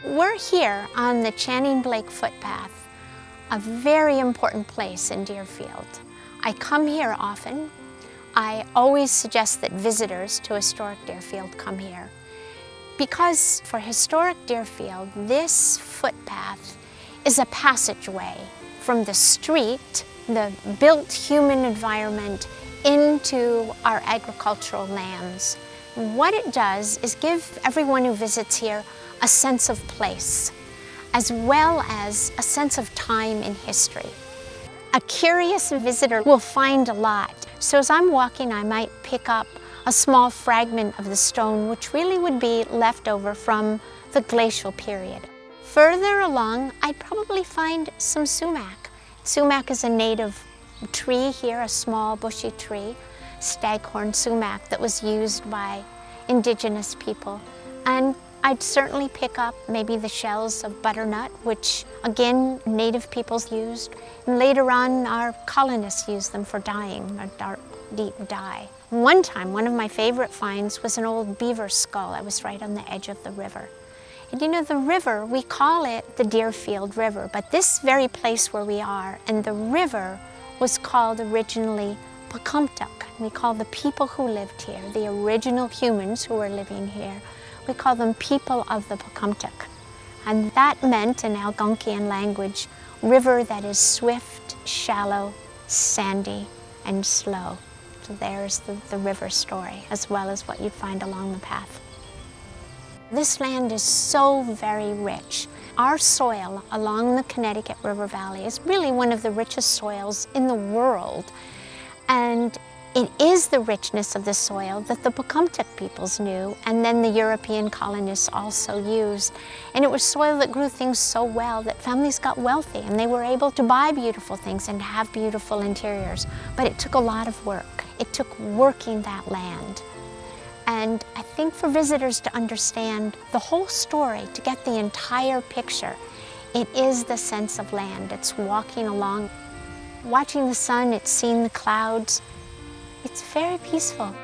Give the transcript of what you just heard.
We're here on the Channing Blake Footpath, a very important place in Deerfield. I come here often. I always suggest that visitors to historic Deerfield come here, because for historic Deerfield, this footpath is a passageway from the street, the built human environment, into our agricultural lands. And what it does is give everyone who visits here a sense of place, as well as a sense of time in history. A curious visitor will find a lot. So as I'm walking, I might pick up a small fragment of the stone, which really would be left over from the glacial period. Further along, I'd probably find some sumac. Sumac is a native tree here, a small bushy tree, staghorn sumac that was used by indigenous people. And I'd certainly pick up maybe the shells of butternut, which again, native peoples used. And later on, our colonists used them for dyeing, a dark, deep dye. One time, one of my favorite finds was an old beaver skull. I was right on the edge of the river. And you know, the river, we call it the Deerfield River, but this very place where we are, and the river was called originally Pocumtuck. We call the people who lived here, the original humans who were living here, we call them people of the Pocumtuck. And that meant, in Algonquian language, river that is swift, shallow, sandy, and slow. So there's the river story, as well as what you'd find along the path. This land is so very rich. Our soil along the Connecticut River Valley is really one of the richest soils in the world. And it is the richness of the soil that the Pocumtuck peoples knew, and then the European colonists also used. And it was soil that grew things so well that families got wealthy, and they were able to buy beautiful things and have beautiful interiors. But it took a lot of work. It took working that land. And I think for visitors to understand the whole story, to get the entire picture, it is the sense of land. It's walking along, watching the sun, it's seeing the clouds. It's very peaceful.